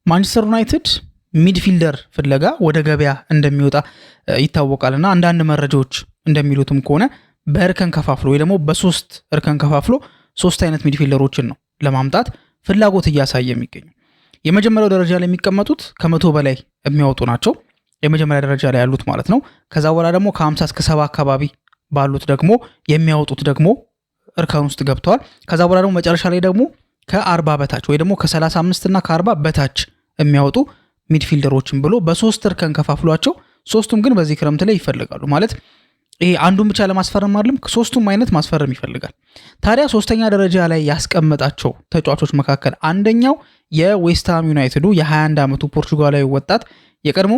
ማንቸስተር ዩናይትድ ሚድፊልደር ፍለጋ ወደ ገበያ እንደሚወጣ ይታወቃልና አንዳንድ መረጃዎች እንደሚሉትም ከሆነ በእርከን ከፋፍሎ ወይ ደግሞ በሶስት እርከን ከፋፍሎ ሶስት አይነት ሚድፊልደሮችን ነው ለማምጣት ፍላጎት እያሳየ የሚገኘው። የመጀመሪያው ደረጃ ላይ የሚቀመጡት ከ100 በላይ የሚያወጡ ናቸው፣ የመጀመሪያ ደረጃ ላይ ያሉት ማለት ነው። ከዛ በኋላ ደግሞ ከ50 እስከ 70 አካባቢ ባሉት ደግሞ የሚያወጡት ደግሞ እርከን ውስጥ ገብተዋል። ከዛ በኋላ ደግሞ መጨረሻ ላይ ደግሞ ከ40 በታች ወይ ደግሞ ከ35 እና ከ40 በታች የሚያወጡ ሚድፊልደሮችን ብሎ በሶስት እርከን ከፋፍሏቸው፣ ሶስቱም ግን በዚህ ክረምት ላይ ይፈልጋሉ። ማለት ይሄ አንዱን ብቻ ለማስፈረም አይደለም፣ ሶስቱም አይነት ማስፈረም ይፈልጋል። ታዲያ ሶስተኛ ደረጃ ላይ ያስቀመጣቸው ተጫዋቾች መካከል አንደኛው የዌስትሃም ዩናይትዱ የ21 ዓመቱ ፖርቹጋላዊ ወጣት የቀድሞ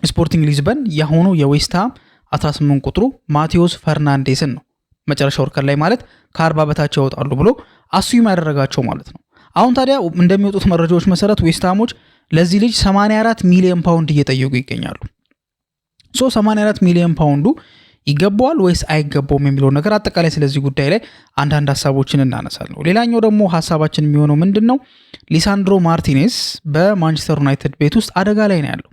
ስፖርቲንግ ሊዝበን የሆኑ የዌስትሃም 18 ቁጥሩ ማቴዎስ ፈርናንዴስን ነው መጨረሻው እርከን ላይ ማለት ከ40 በታች ያወጣሉ ብሎ አስዩም ያደረጋቸው ማለት ነው። አሁን ታዲያ እንደሚወጡት መረጃዎች መሰረት ዌስትሃሞች ለዚህ ልጅ 84 ሚሊዮን ፓውንድ እየጠየቁ ይገኛሉ። 84 ሚሊዮን ፓውንዱ ይገባዋል ወይስ አይገባውም የሚለው ነገር አጠቃላይ ስለዚህ ጉዳይ ላይ አንዳንድ ሀሳቦችን እናነሳለን። ሌላኛው ደግሞ ሀሳባችን የሚሆነው ምንድነው ሊሳንድሮ ማርቲኔዝ በማንቸስተር ዩናይትድ ቤት ውስጥ አደጋ ላይ ነው ያለው።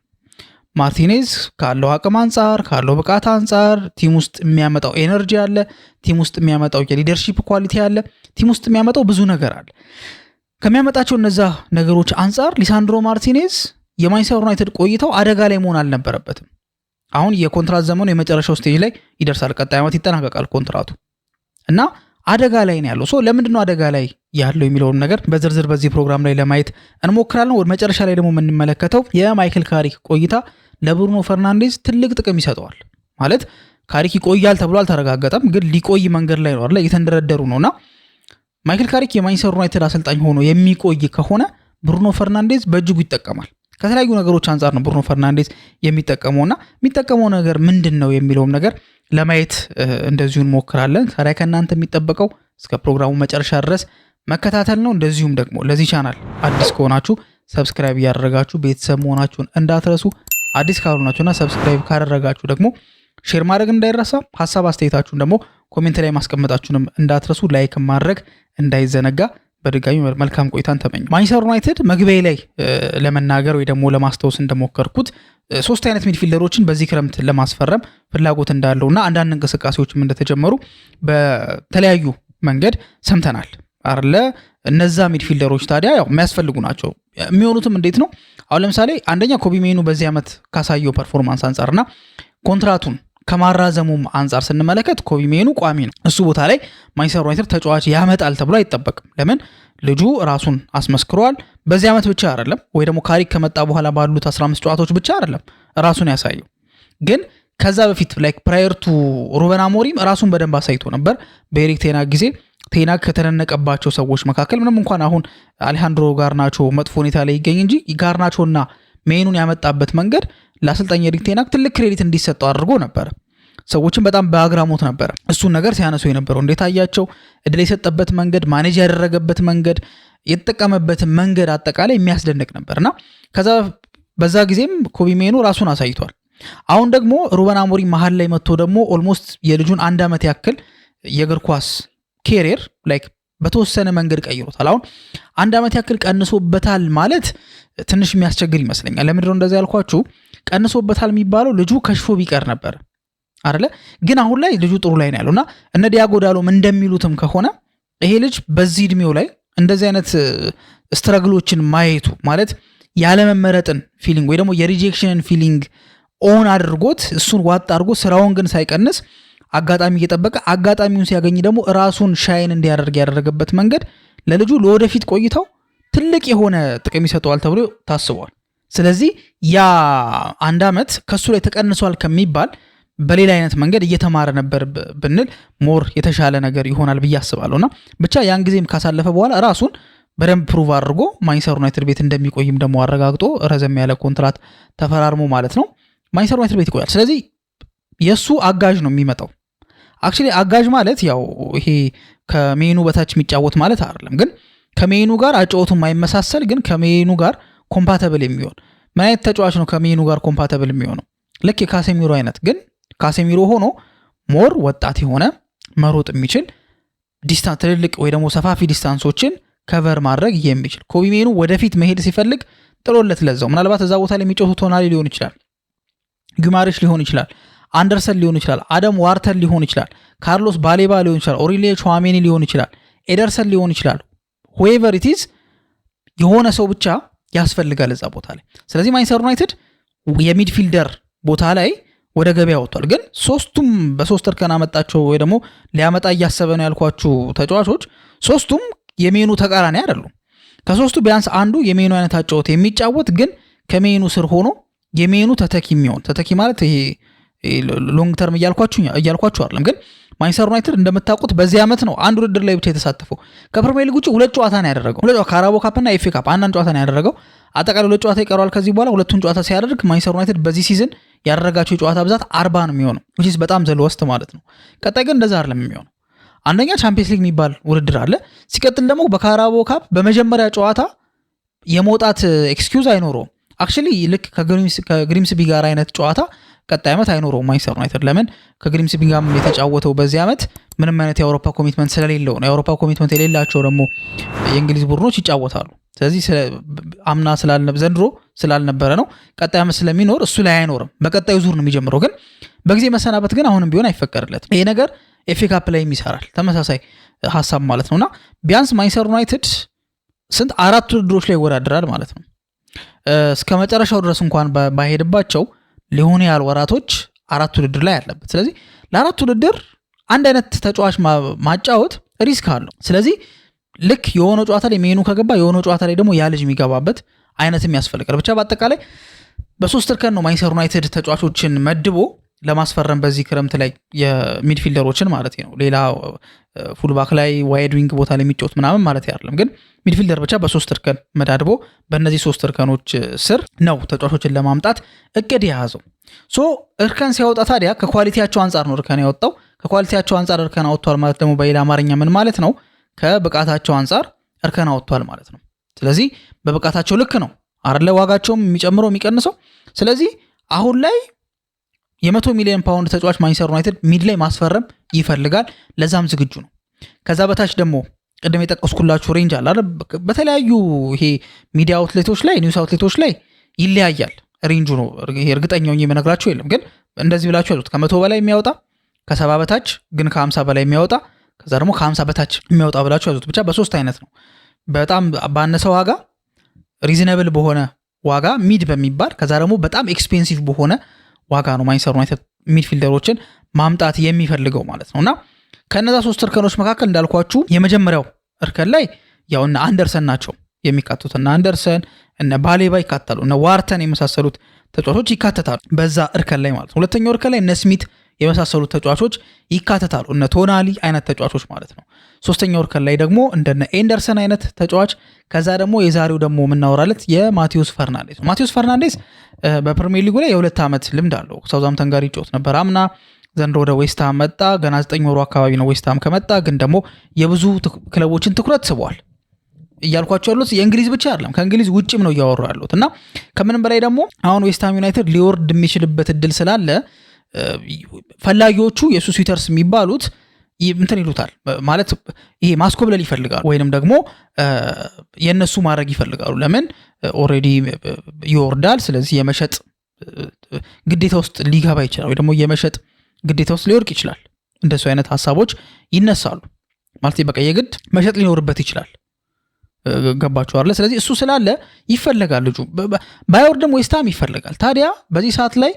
ማርቲኔዝ ካለው አቅም አንጻር ካለው ብቃት አንጻር ቲም ውስጥ የሚያመጣው ኤነርጂ አለ፣ ቲም ውስጥ የሚያመጣው የሊደርሺፕ ኳሊቲ አለ፣ ቲም ውስጥ የሚያመጣው ብዙ ነገር አለ። ከሚያመጣቸው እነዛ ነገሮች አንጻር ሊሳንድሮ ማርቲኔዝ የማንቸስተር ዩናይትድ ቆይታው አደጋ ላይ መሆን አልነበረበትም። አሁን የኮንትራት ዘመኑ የመጨረሻው ስቴጅ ላይ ይደርሳል፣ ቀጣይ ዓመት ይጠናቀቃል ኮንትራቱ እና አደጋ ላይ ነው ያለው። ለምንድነው አደጋ ላይ ያለው የሚለውን ነገር በዝርዝር በዚህ ፕሮግራም ላይ ለማየት እንሞክራለን። ወደ መጨረሻ ላይ ደግሞ የምንመለከተው የማይክል ካሪክ ቆይታ ለብሩኖ ፈርናንዴዝ ትልቅ ጥቅም ይሰጠዋል። ማለት ካሪክ ይቆያል ተብሎ አልተረጋገጠም፣ ግን ሊቆይ መንገድ ላይ ነው አይደል እየተንደረደሩ ነውና ማይክል ካሪክ የማንቸስተር ዩናይትድ አሰልጣኝ ሆኖ የሚቆይ ከሆነ ብሩኖ ፈርናንዴዝ በእጅጉ ይጠቀማል። ከተለያዩ ነገሮች አንጻር ነው ብሩኖ ፈርናንዴዝ የሚጠቀመውና የሚጠቀመው ነገር ምንድነው የሚለውም ነገር ለማየት እንደዚሁ እንሞክራለን። ታዲያ ከእናንተ የሚጠበቀው እስከ ፕሮግራሙ መጨረሻ ድረስ መከታተል ነው። እንደዚሁም ደግሞ ለዚህ ቻናል አዲስ ከሆናችሁ ሰብስክራይብ ያደረጋችሁ ቤተሰብ መሆናችሁን እንዳትረሱ። አዲስ ካልሆናችሁና ሰብስክራይብ ካደረጋችሁ ደግሞ ሼር ማድረግ እንዳይረሳ፣ ሐሳብ አስተያየታችሁን ደግሞ ኮሜንት ላይ ማስቀመጣችሁንም እንዳትረሱ፣ ላይክ ማድረግ እንዳይዘነጋ። በድጋሚ መልካም ቆይታን ተመኘ። ማንቸስተር ዩናይትድ መግቢያ ላይ ለመናገር ወይ ደግሞ ለማስታወስ እንደሞከርኩት ሶስት አይነት ሚድፊልደሮችን በዚህ ክረምት ለማስፈረም ፍላጎት እንዳለውና አንዳንድ እንቅስቃሴዎችም እንደተጀመሩ በተለያዩ መንገድ ሰምተናል አይደለ? እነዛ ሚድፊልደሮች ታዲያ ያው የሚያስፈልጉ ናቸው። የሚሆኑትም እንዴት ነው? አሁን ለምሳሌ አንደኛ ኮቢ ሜኑ በዚህ ዓመት ካሳየው ፐርፎርማንስ አንጻርና ኮንትራቱን ከማራዘሙም አንጻር ስንመለከት ኮቢ ሜኑ ቋሚ ነው። እሱ ቦታ ላይ ማንቸስተር ዩናይትድ ተጫዋች ያመጣል ተብሎ አይጠበቅም። ለምን? ልጁ ራሱን አስመስክሯል። በዚህ ዓመት ብቻ አይደለም ወይ ደግሞ ካሪክ ከመጣ በኋላ ባሉት 15 ጨዋታዎች ብቻ አይደለም ራሱን ያሳየው፣ ግን ከዛ በፊት ላይክ ፕራየር ቱ ሩበን አሞሪም ራሱን በደንብ አሳይቶ ነበር። በኤሪክ ቴናግ ጊዜ ቴናግ ከተነነቀባቸው ሰዎች መካከል ምንም እንኳን አሁን አሌሃንድሮ ጋርናቾ መጥፎ ሁኔታ ላይ ይገኝ እንጂ ጋርናቾና ሜኑን ያመጣበት መንገድ ለአሰልጣኝ ኤሪክ ቴናግ ትልቅ ክሬዲት እንዲሰጠው አድርጎ ነበር። ሰዎችን በጣም በአግራሞት ነበር እሱን ነገር ሲያነሱ የነበረው። እንዴት አያቸው? እድል የሰጠበት መንገድ፣ ማኔጅ ያደረገበት መንገድ፣ የተጠቀመበት መንገድ አጠቃላይ የሚያስደንቅ ነበርና ከዛ በዛ ጊዜም ኮቢ ሜኑ ራሱን አሳይቷል። አሁን ደግሞ ሩበን አሞሪም መሀል ላይ መጥቶ ደግሞ ኦልሞስት የልጁን 1 ዓመት ያክል የእግር ኳስ ኬሪየር ላይክ በተወሰነ መንገድ ቀይሮታል። አሁን 1 ዓመት ያክል ቀንሶበታል ማለት ትንሽ የሚያስቸግር ይመስለኛል። ለምንድነው እንደዛ ያልኳችሁ? ቀንሶበታል የሚባለው ልጁ ከሽፎ ቢቀር ነበር አይደለ? ግን አሁን ላይ ልጁ ጥሩ ላይ ነው ያለውና እነ ዲያጎ ዳሎም እንደሚሉትም ከሆነ ይሄ ልጅ በዚህ እድሜው ላይ እንደዚህ አይነት ስትራግሎችን ማየቱ ማለት ያለመመረጥን ፊሊንግ ወይ ደግሞ የሪጀክሽንን ፊሊንግ ኦን አድርጎት እሱን ዋጥ አድርጎ ስራውን ግን ሳይቀንስ አጋጣሚ እየጠበቀ አጋጣሚውን ሲያገኝ ደግሞ ራሱን ሻይን እንዲያደርግ ያደረገበት መንገድ ለልጁ ለወደፊት ቆይታው ትልቅ የሆነ ጥቅም ይሰጠዋል ተብሎ ታስቧል። ስለዚህ ያ 1 ዓመት ከሱ ላይ ተቀንሷል ከሚባል በሌላ አይነት መንገድ እየተማረ ነበር ብንል ሞር የተሻለ ነገር ይሆናል ብዬ አስባለሁና ብቻ ያን ጊዜም ካሳለፈ በኋላ ራሱን በደንብ ፕሩቭ አድርጎ ማንቸስተር ዩናይትድ ቤት እንደሚቆይም ደግሞ አረጋግጦ ረዘም ያለ ኮንትራት ተፈራርሞ ማለት ነው ማንቸስተር ዩናይትድ ቤት ይቆያል። ስለዚህ የሱ አጋዥ ነው የሚመጣው። አክቹሊ አጋዥ ማለት ያው ይሄ ከሜኑ በታች የሚጫወት ማለት አይደለም፣ ግን ከሜኑ ጋር አጫወቱ የማይመሳሰል ግን ከሜኑ ጋር ኮምፓቲብል የሚሆን ምን አይነት ተጫዋች ነው ከሜኑ ጋር ኮምፓቲብል የሚሆነው? ልክ የካሴሚሮ አይነት፣ ግን ካሴሚሮ ሆኖ ሞር ወጣት የሆነ መሮጥ የሚችል ትልልቅ ወይ ደግሞ ሰፋፊ ዲስታንሶችን ከቨር ማድረግ የሚችል። ኮቢ ሜኑ ወደፊት መሄድ ሲፈልግ ጥሎለት ለዛው ምናልባት እዛ ቦታ ላይ የሚጫወቱ ቶናሊ ሊሆን ይችላል፣ ጉማሬሽ ሊሆን ይችላል፣ አንደርሰን ሊሆን ይችላል፣ አደም ዋርተን ሊሆን ይችላል፣ ካርሎስ ባሌባ ሊሆን ይችላል፣ ኦሪሊየ ቹዋሜኒ ሊሆን ይችላል፣ ኤደርሰን ሊሆን ይችላል። ሆኤቨር ኢት ኢዝ የሆነ ሰው ብቻ ያስፈልጋል እዛ ቦታ ላይ። ስለዚህ ማንቸስተር ዩናይትድ የሚድፊልደር ቦታ ላይ ወደ ገበያ ወጥቷል። ግን ሶስቱም በሶስት እርከን አመጣቸው ወይ ደግሞ ሊያመጣ እያሰበ ነው ያልኳችሁ ተጫዋቾች ሶስቱም የሜኑ ተቃራኒ አይደሉም። ከሶስቱ ቢያንስ አንዱ የሜኑ አይነት አጫወት የሚጫወት ግን ከሜኑ ስር ሆኖ የሜኑ ተተኪ የሚሆን ተተኪ ማለት ይሄ ሎንግ ተርም እያልኳችሁ አይደለም። ግን ማንቸስተር ዩናይትድ እንደምታውቁት በዚህ ዓመት ነው አንድ ውድድር ላይ ብቻ የተሳተፈው። ከፕሪሚየር ሊግ ውጪ 2 ጨዋታ ነው ያደረገው። 2 ካራቦ ካፕ እና ኤፍኤ ካፕ አንድ ጨዋታ ነው ያደረገው። አጠቃላይ 2 ጨዋታ ይቀረዋል ከዚህ በኋላ። ሁለቱን ጨዋታ ሲያደርግ ማንቸስተር ዩናይትድ በዚህ ሲዝን ያደረጋቸው የጨዋታ ብዛት 40 ነው የሚሆነው which is በጣም ዘልወስት ማለት ነው። ቀጣይ ግን እንደዛ አይደለም የሚሆነው። አንደኛ ቻምፒየንስ ሊግ የሚባል ውድድር አለ። ሲቀጥል ደግሞ በካራቦ ካፕ በመጀመሪያ ጨዋታ የመውጣት ኤክስኪውዝ አይኖረውም። አክቹሊ ልክ ከግሪምስቢ ጋር አይነት ጨዋታ ቀጣይ ዓመት አይኖረውም ማንቸስተር ዩናይትድ። ለምን ከግሪምስቢ ጋር የተጫወተው በዚህ ዓመት ምንም አይነት የአውሮፓ ኮሚትመንት ስለሌለው ነው። የአውሮፓ ኮሚትመንት የሌላቸው ደግሞ የእንግሊዝ ቡድኖች ይጫወታሉ። ስለዚህ አምና ዘንድሮ ስላልነበረ ነው። ቀጣይ ዓመት ስለሚኖር እሱ ላይ አይኖርም። በቀጣዩ ዙር ነው የሚጀምረው። ግን በጊዜ መሰናበት ግን አሁንም ቢሆን አይፈቀድለትም። ይሄ ነገር ኤፍኤ ካፕ ላይ ይሰራል። ተመሳሳይ ሀሳብ ማለት ነውና ቢያንስ ማንቸስተር ዩናይትድ 4 ውድድሮች ላይ ይወዳደራል ማለት ነው። እስከ መጨረሻው ድረስ እንኳን ባይሄድባቸው ሊሆን ያህል ወራቶች 4 ውድድር ላይ አለበት። ስለዚህ ለ4 ውድድር አንድ አይነት ተጫዋች ማጫወት ሪስክ አለው። ስለዚህ ልክ የሆነ ጨዋታ ላይ ሜኑ ከገባ የሆነ ጨዋታ ላይ ደግሞ ያ ልጅ የሚገባበት አይነትም ያስፈልጋል። ብቻ በአጠቃላይ በ3 እርከን ነው ማንቸስተር ዩናይትድ ተጫዋቾችን መድቦ ለማስፈረም በዚህ ክረምት ላይ የሚድፊልደሮችን ማለት ነው። ሌላ ፉልባክ ላይ ዋይድ ዊንግ ቦታ ላይ የሚጫወት ምናምን ማለት አይደለም። ግን ሚድፊልደር ብቻ በ3 እርከን መዳድቦ በእነዚህ 3 እርከኖች ስር ነው ተጫዋቾችን ለማምጣት እቅድ የያዘው። እርከን ሲያወጣ ታዲያ ከኳሊቲያቸው አንጻር ነው እርከን ያወጣው። ከኳሊቲያቸው አንጻር እርከን አወጥቷል ማለት ደግሞ በሌላ አማርኛ ምን ማለት ነው? ከብቃታቸው አንጻር እርከን አወጥቷል ማለት ነው። ስለዚህ በብቃታቸው ልክ ነው አይደለ ዋጋቸውም የሚጨምረው የሚቀንሰው። ስለዚህ አሁን ላይ የ100 ሚሊዮን ፓውንድ ተጫዋች ማንቸስተር ዩናይትድ ሚድ ላይ ማስፈረም ይፈልጋል። ለዛም ዝግጁ ነው። ከዛ በታች ደግሞ ቅድም የጠቀስኩላችሁ ሬንጅ አለ አይደል? በተለያዩ ይሄ ሚዲያ አውትሌቶች ላይ ኒውስ አውትሌቶች ላይ ይለያያል ሬንጁ ነው። ይሄ እርግጠኛው የምነግራችሁ የለም። ግን እንደዚህ ብላችሁ ያሉት ከ100 በላይ የሚያወጣ ከ70 በታች ግን ከ50 በላይ የሚያወጣ ከዛ ደግሞ ከ50 በታች የሚያወጣ ብላችሁ ያሉት ብቻ በ3 አይነት ነው። በጣም ባነሰ ዋጋ ሪዝነብል በሆነ ዋጋ ሚድ በሚባል ከዛ ደግሞ በጣም ኤክስፔንሲቭ በሆነ ዋጋ ነው ማንቸስተር ዩናይትድ ሚድፊልደሮችን ማምጣት የሚፈልገው ማለት ነውና ከነዛ 3 እርከኖች መካከል እንዳልኳችሁ የመጀመሪያው እርከን ላይ ያው እነ አንደርሰን ናቸው የሚካተቱት። እነ አንደርሰን እነ ባሌባ ይካተታሉ። እነ ዋርተን የመሳሰሉት ተጫዋቾች ይካተታሉ በዛ እርከን ላይ ማለት ነው። ሁለተኛው እርከን ላይ እነ ስሚት የመሳሰሉት ተጫዋቾች ይካተታሉ። እነ ቶናሊ አይነት ተጫዋቾች ማለት ነው። ሶስተኛው እርከን ላይ ደግሞ እንደነ ኤንደርሰን አይነት ተጫዋች ከዛ ደግሞ የዛሬው ደግሞ የምናወራለት የማቴዎስ ፈርናንዴዝ ነው። ማቴዎስ ፈርናንዴዝ በፕሪሚየር ሊጉ ላይ የ2 ዓመት ልምድ አለው። ሳውዛምተን ጋር ይጫወት ነበር አምና። ዘንድሮ ወደ ዌስትሃም መጣ። ገና 9 ወሩ አካባቢ ነው ዌስትሃም ከመጣ። ግን ደግሞ የብዙ ክለቦችን ትኩረት ስቧል። እያልኳቸው ያሉት የእንግሊዝ ብቻ አይደለም ከእንግሊዝ ውጭም ነው እያወሩ ያሉት እና ከምንም በላይ ደግሞ አሁን ዌስትሃም ዩናይትድ ሊወርድ የሚችልበት እድል ስላለ ፈላጊዎቹ የሱ ስዊተርስ የሚባሉት እንትን ይሉታል ማለት ይሄ ማስኮብለል ይፈልጋሉ ወይንም ደግሞ የነሱ ማድረግ ይፈልጋሉ። ለምን ኦሬዲ ይወርዳል። ስለዚህ የመሸጥ ግዴታ ውስጥ ሊገባ ይችላል ወይ ደግሞ የመሸጥ ግዴታ ውስጥ ሊወርቅ ይችላል። እንደሱ አይነት ሐሳቦች ይነሳሉ። ማለት በቃ የግድ መሸጥ ሊኖርበት ይችላል። ገባችሁ አይደል? ስለዚህ እሱ ስላለ ይፈልጋል። ልጁ ባይወርድም ዌስትሃም ይፈልጋል። ታዲያ በዚህ ሰዓት ላይ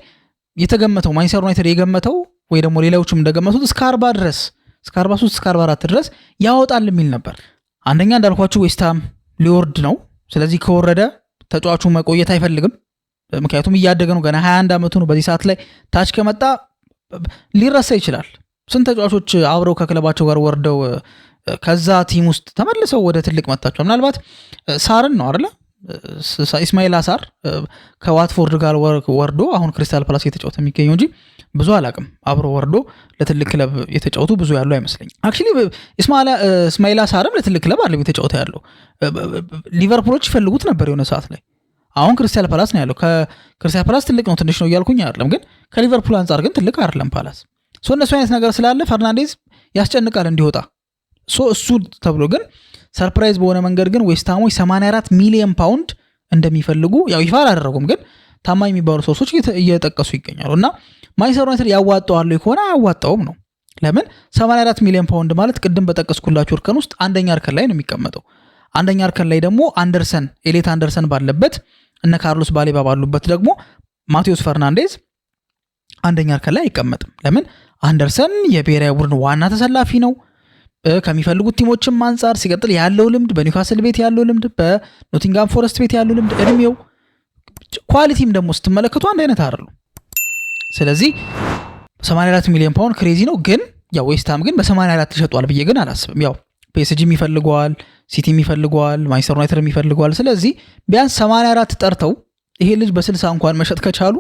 የተገመተው ማንቸስተር ዩናይትድ የገመተው ወይ ደግሞ ሌላዎችም እንደገመቱት እስከ 40 ድረስ እስከ 43 እስከ 44 ድረስ ያወጣል የሚል ነበር። አንደኛ እንዳልኳችሁ ዌስትሃም ሊወርድ ነው። ስለዚህ ከወረደ ተጫዋቹ መቆየት አይፈልግም። ምክንያቱም እያደገ ነው፣ ገና 21 ዓመቱ ነው። በዚህ ሰዓት ላይ ታች ከመጣ ሊረሳ ይችላል። ስንት ተጫዋቾች አብረው ከክለባቸው ጋር ወርደው ከዛ ቲም ውስጥ ተመልሰው ወደ ትልቅ መጣቸው። ምናልባት ሳርን ነው አይደል? ኢስማኤል አሳር ከዋትፎርድ ጋር ወርዶ አሁን ክሪስታል ፓላስ የተጫወተ የሚገኘው እንጂ ብዙ አላቅም። አብሮ ወርዶ ለትልቅ ክለብ የተጫወቱ ብዙ ያለው አይመስለኝም። አክቹሊ ኢስማኤል አሳርም ለትልቅ ክለብ አይደለም የተጫወተ ያለው። ሊቨርፑሎች ይፈልጉት ነበር የሆነ ሰዓት ላይ። አሁን ክሪስታል ፓላስ ነው ያለው። ከክሪስታል ፓላስ ትልቅ ነው ትንሽ ነው እያልኩኝ አይደለም፣ ግን ከሊቨርፑል አንጻር ግን ትልቅ አይደለም ፓላስ። እነሱ አይነት ነገር ስላለ ፈርናንዴዝ ያስጨንቃል እንዲወጣ። እሱ ተብሎ ግን ሰርፕራይዝ በሆነ መንገድ ግን ዌስትሃሞች 84 ሚሊዮን ፓውንድ እንደሚፈልጉ ያው ይፋ አላደረጉም፣ ግን ታማኝ የሚባሉ ሶርሶች እየጠቀሱ ይገኛሉ። እና ማንቸስተር ዩናይትድ ያዋጣዋል ከሆነ አያዋጣውም ነው። ለምን 84 ሚሊዮን ፓውንድ ማለት ቅድም በጠቀስኩላችሁ እርከን ውስጥ አንደኛ እርከን ላይ ነው የሚቀመጠው። አንደኛ እርከን ላይ ደግሞ ኤሌት አንደርሰን ባለበት እነ ካርሎስ ባሌባ ባሉበት ደግሞ ማቴዎስ ፈርናንዴዝ አንደኛ እርከን ላይ አይቀመጥም። ለምን አንደርሰን የብሔራዊ ቡድን ዋና ተሰላፊ ነው ከሚፈልጉት ቲሞችም አንጻር፣ ሲቀጥል ያለው ልምድ በኒውካስል ቤት ያለው ልምድ፣ በኖቲንጋም ፎረስት ቤት ያለው ልምድ፣ እድሜው፣ ኳሊቲም ደግሞ ስትመለከቱ አንድ አይነት አይደሉም። ስለዚህ 84 ሚሊዮን ፓውንድ ክሬዚ ነው። ግን ያው ዌስትሃም ግን በ84 ይሸጧል ብዬ ግን አላስብም። ያው ፒኤስጂ ይፈልገዋል፣ ሲቲ ይፈልገዋል፣ ማንቸስተር ዩናይትድ ይፈልገዋል። ስለዚህ ቢያንስ 84 ጠርተው ይሄ ልጅ በ60 እንኳን መሸጥ ከቻሉ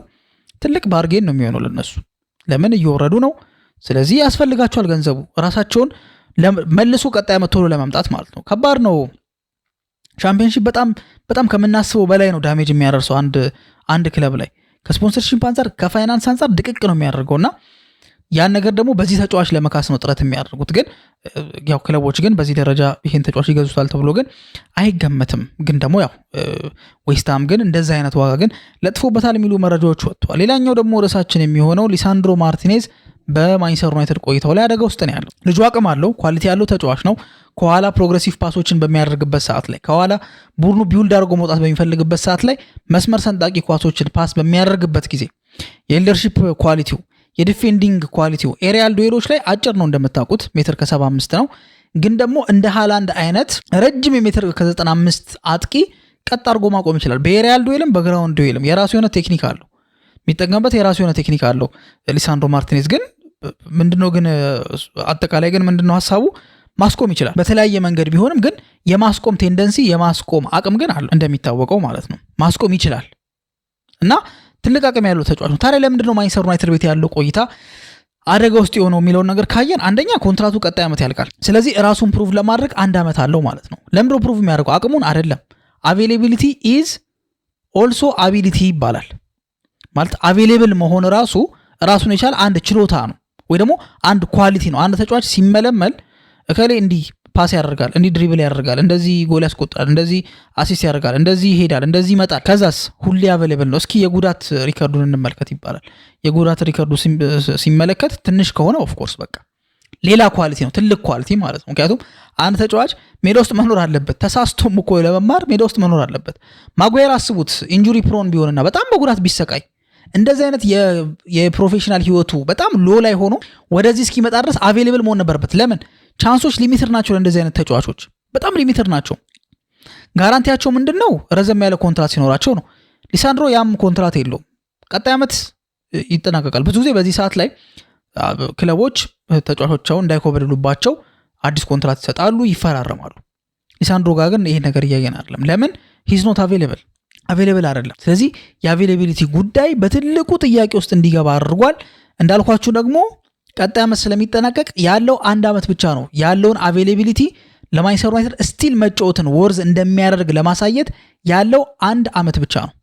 ትልቅ ባርጌን ነው የሚሆነው ለነሱ። ለምን እየወረዱ ነው። ስለዚህ ያስፈልጋቸዋል ገንዘቡ ራሳቸውን መልሶ ቀጣይ ዓመት ቶሎ ለማምጣት ማለት ነው። ከባድ ነው። ቻምፒየንሺፕ በጣም ከምናስበው በላይ ነው ዳሜጅ የሚያደርሰው አንድ ክለብ ላይ ከስፖንሰርሺፕ አንጻር ከፋይናንስ አንጻር ድቅቅ ነው የሚያደርገውና ያን ነገር ደግሞ በዚህ ተጫዋች ለመካስ ነው ጥረት የሚያደርጉት። ግን ያው ክለቦች ግን በዚህ ደረጃ ይሄን ተጫዋች ይገዙታል ተብሎ ግን አይገመትም። ግን ደግሞ ያው ዌስትሃም ግን እንደዛ አይነት ዋጋ ግን ለጥፎበታል የሚሉ መረጃዎች ወጥተዋል። ሌላኛው ደግሞ ርዕሳችን የሚሆነው ሊሳንድሮ ማርቲኔዝ በማንቸስተር ዩናይትድ ቆይታው ላይ አደጋ ውስጥ ነው ያለው። ልጁ አቅም አለው፣ ኳሊቲ ያለው ተጫዋች ነው። ከኋላ ፕሮግሬሲቭ ፓሶችን በሚያደርግበት ሰዓት ላይ ከኋላ ቡድኑ ቢውልድ አድርጎ መውጣት በሚፈልግበት ሰዓት ላይ መስመር ሰንጣቂ ኳሶችን ፓስ በሚያደርግበት ጊዜ የሊደርሺፕ ኳሊቲው፣ የዲፌንዲንግ ኳሊቲው ኤሪያል ዱዌሎች ላይ አጭር ነው እንደምታውቁት ሜትር ከ75 ነው። ግን ደግሞ እንደ ሃላንድ አይነት ረጅም የሜትር ከ95 አጥቂ ቀጥ አድርጎ ማቆም ይችላል። በኤሪያል ዱዌልም በግራውንድ ዱዌልም የራሱ የሆነ ቴክኒክ አለው፣ የሚጠቀምበት የራሱ የሆነ ቴክኒክ አለው ሊሳንድሮ ማርቲኔዝ። ግን ምንድነው ግን አጠቃላይ ግን ምንድነው ሐሳቡ ማስቆም ይችላል በተለያየ መንገድ ቢሆንም ግን የማስቆም ቴንደንሲ የማስቆም አቅም ግን አለው እንደሚታወቀው ማለት ነው። ማስቆም ይችላል እና ትልቅ አቅም ያለው ተጫዋች ነው። ታዲያ ለምንድነው ማንቸስተር ዩናይትድ ቤት ያለው ቆይታ አደጋ ውስጥ የሆነው የሚለውን ነገር ካየን አንደኛ ኮንትራቱ ቀጣይ ዓመት ያልቃል። ስለዚህ ራሱን ፕሩቭ ለማድረግ አንድ ዓመት አለው ማለት ነው። ለምንድነው ፕሩቭ የሚያደርገው? አቅሙን አይደለም። አቬሌቢሊቲ ኢዝ ኦልሶ አቢሊቲ ይባላል ማለት አቬሌብል መሆን ራሱን የቻለ አንድ ችሎታ ነው ወይ ደግሞ አንድ ኳሊቲ ነው። አንድ ተጫዋች ሲመለመል እከሌ እንዲህ ፓስ ያደርጋል፣ እንዲህ ድሪብል ያደርጋል፣ እንደዚህ ጎል ያስቆጣል፣ እንደዚህ አሲስት ያደርጋል፣ እንደዚህ ይሄዳል፣ እንደዚህ ይመጣል፣ ከዛስ ሁሌ አቬሌብል ነው። እስኪ የጉዳት ሪከርዱን እንመልከት ይባላል። የጉዳት ሪከርዱ ሲመለከት ትንሽ ከሆነ ኦፍ ኮርስ በቃ ሌላ ኳሊቲ ነው፣ ትልቅ ኳሊቲ ማለት ነው። ምክንያቱም አንድ ተጫዋች ሜዳ ውስጥ መኖር አለበት። ተሳስቶም እኮ ለመማር ሜዳ ውስጥ መኖር አለበት። ማጓየር አስቡት ኢንጁሪ ፕሮን ቢሆንና በጣም በጉዳት ቢሰቃይ እንደዚህ አይነት የፕሮፌሽናል ህይወቱ በጣም ሎ ላይ ሆኖ ወደዚህ እስኪመጣ ድረስ አቬሌብል መሆን ነበረበት። ለምን ቻንሶች ሊሚትድ ናቸው፣ ለእንደዚህ አይነት ተጫዋቾች በጣም ሊሚትድ ናቸው። ጋራንቲያቸው ምንድነው? ረዘም ያለ ኮንትራት ሲኖራቸው ነው። ሊሳንድሮ ያም ኮንትራት የለውም፣ ቀጣይ ዓመት ይጠናቀቃል። ብዙ ጊዜ በዚህ ሰዓት ላይ ክለቦች ተጫዋቾቻቸውን እንዳይኮበልሉባቸው አዲስ ኮንትራት ይሰጣሉ፣ ይፈራረማሉ። ሊሳንድሮ ጋር ግን ይሄ ነገር እያየን አይደለም። ለምን ሂዝ ኖት አቬሌብል አይደለም። ስለዚህ የአቬሌቢሊቲ ጉዳይ በትልቁ ጥያቄ ውስጥ እንዲገባ አድርጓል። እንዳልኳችሁ ደግሞ ቀጣይ ዓመት ስለሚጠናቀቅ ያለው አንድ ዓመት ብቻ ነው። ያለውን አቬሌቢሊቲ ለማንቸስተር ዩናይትድ ስቲል መጫወትን ወርዝ እንደሚያደርግ ለማሳየት ያለው አንድ ዓመት ብቻ ነው።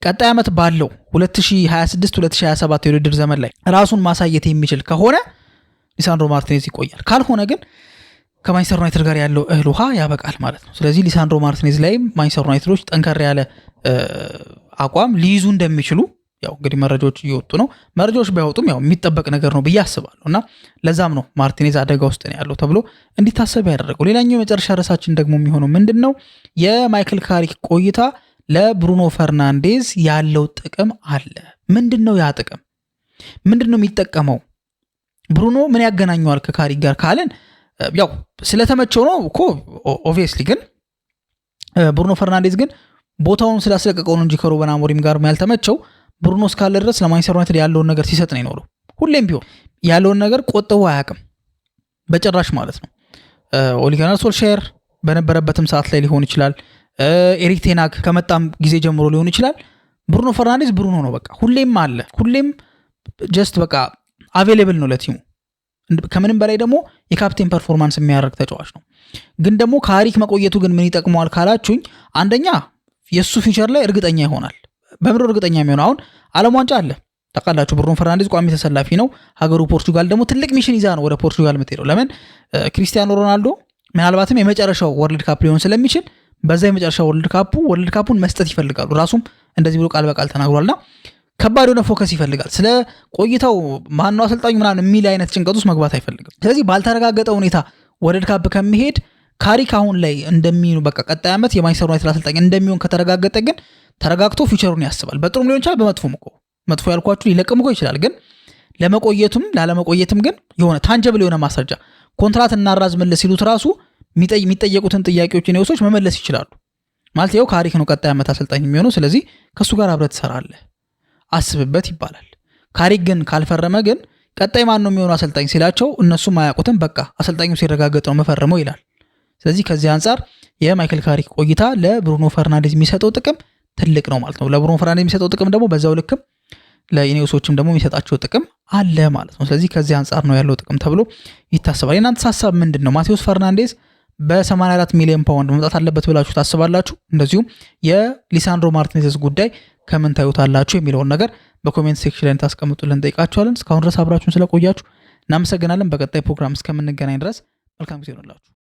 ቀጣይ ዓመት ባለው 2026-2027 የውድድር ዘመን ላይ ራሱን ማሳየት የሚችል ከሆነ ሊሳንድሮ ማርቲኔዝ ይቆያል። ካልሆነ ግን ከማንቸስተር ዩናይትድ ጋር ያለው እህል ውሃ ያበቃል ማለት ነው። ስለዚህ ሊሳንድሮ ማርቲኔዝ ላይም ማንቸስተር ዩናይትዶች ጠንከር ያለ አቋም ሊይዙ እንደሚችሉ ያው እንግዲህ መረጃዎች እየወጡ ነው። መረጃዎች ባይወጡም ያው የሚጠበቅ ነገር ነው ብዬ አስባለሁ እና ለዛም ነው ማርቲኔዝ አደጋ ውስጥ ነው ያለው ተብሎ እንዲታሰብ ያደረገው። ሌላኛው የመጨረሻ ርዕሳችን ደግሞ የሚሆነው ምንድነው? የማይክል ካሪክ ቆይታ ለብሩኖ ፈርናንዴዝ ያለው ጥቅም አለ። ምንድነው ያ ጥቅም? ምንድነው የሚጠቀመው? ብሩኖ ምን ያገናኘዋል ከካሪክ ጋር ካለን ያው ስለተመቸው ነው እኮ ኦብቪየስሊ። ግን ብሩኖ ፈርናንዴዝ ግን ቦታውን ስላስለቀቀው ነው እንጂ ከሩበን አሞሪም ጋር ያልተመቸው። ብሩኖ እስካለ ድረስ ለማንቸስተር ዩናይትድ ያለውን ነገር ሲሰጥ ነው የኖረው። ሁሌም ቢሆን ያለውን ነገር ቆጥቦ አያውቅም በጭራሽ ማለት ነው። ኦሊ ጉናር ሶልሻየር በነበረበትም ሰዓት ላይ ሊሆን ይችላል፣ ኤሪክ ቴን ሃግ ከመጣም ጊዜ ጀምሮ ሊሆን ይችላል። ብሩኖ ፈርናንዴዝ ብሩኖ ነው በቃ ሁሌም አለ። ሁሌም ጀስት በቃ አቬሌብል ነው ለቲሙ። ከምንም በላይ ደግሞ የካፕቴን ፐርፎርማንስ የሚያደርግ ተጫዋች ነው። ግን ደግሞ ካሪክ መቆየቱ ግን ምን ይጠቅመዋል ካላችሁኝ፣ አንደኛ የሱ ፊውቸር ላይ እርግጠኛ ይሆናል። በምድር እርግጠኛ የሚሆነው አሁን ዓለም ዋንጫ አለ ታውቃላችሁ። ብሩኖ ፈርናንዴዝ ቋሚ ተሰላፊ ነው። ሀገሩ ፖርቹጋል ደግሞ ትልቅ ሚሽን ይዛ ነው ወደ ፖርቹጋል የምትሄደው። ለምን ክሪስቲያኖ ሮናልዶ ምናልባትም የመጨረሻው ወርልድ ካፕ ሊሆን ስለሚችል በዛ የመጨረሻ ወርልድ ካፑን መስጠት ይፈልጋሉ። ራሱም እንደዚህ ብሎ ቃል በቃል ተናግሯልና ከባድ የሆነ ፎከስ ይፈልጋል። ስለ ቆይታው ማነው አሰልጣኙ ምናምን የሚል አይነት ጭንቀት ውስጥ መግባት አይፈልግም። ስለዚህ ባልተረጋገጠ ሁኔታ ወርልድ ካፕ ከሚሄድ ካሪክ አሁን ላይ እንደሚሆኑ በቃ ቀጣይ ዓመት የማንቸስተር ዩናይትድ አሰልጣኝ እንደሚሆን ከተረጋገጠ ግን ተረጋግቶ ፊውቸሩን ያስባል። በጥሩም ሊሆን ይችላል፣ በመጥፎም እኮ መጥፎ ያልኳችሁ ሊለቅም እኮ ይችላል። ግን ለመቆየቱም ላለመቆየትም ግን የሆነ ታንጀብል የሆነ ማስረጃ ኮንትራት እናራዝምልህ ሲሉት ራሱ የሚጠየቁትን ጥያቄዎችን ሰዎች መመለስ ይችላሉ። ማለት ይኸው ካሪክ ነው ቀጣይ ዓመት አሰልጣኝ የሚሆነው፣ ስለዚህ ከእሱ ጋር አብረህ ትሰራለህ አስብበት ይባላል። ካሪክ ግን ካልፈረመ ግን ቀጣይ ማን ነው የሚሆነው አሰልጣኝ ሲላቸው እነሱም አያውቁትም። በቃ አሰልጣኙ ሲረጋገጥ ነው መፈረመው ይላል። ስለዚህ ከዚህ አንጻር የማይክል ካሪክ ቆይታ ለብሩኖ ፈርናንዴዝ የሚሰጠው ጥቅም ትልቅ ነው ማለት ነው። ለብሩኖ ፈርናንዴዝ የሚሰጠው ጥቅም ደግሞ በዛው ልክም ለኢኔዮሶችም ደግሞ የሚሰጣቸው ጥቅም አለ ማለት ነው። ስለዚህ ከዚህ አንጻር ነው ያለው ጥቅም ተብሎ ይታሰባል። የእናንተ ሀሳብ ምንድን ነው? ማቴዎስ ፈርናንዴዝ በ84 ሚሊዮን ፓውንድ መምጣት አለበት ብላችሁ ታስባላችሁ? እንደዚሁም የሊሳንድሮ ማርቲኔዝ ጉዳይ ከምን ታዩታላችሁ የሚለውን ነገር በኮሜንት ሴክሽን ላይ ታስቀምጡልን ጠይቃችኋለን። እስካሁን ድረስ አብራችሁን ስለቆያችሁ እናመሰግናለን። በቀጣይ ፕሮግራም እስከምንገናኝ ድረስ መልካም ጊዜ ይሁንላችሁ።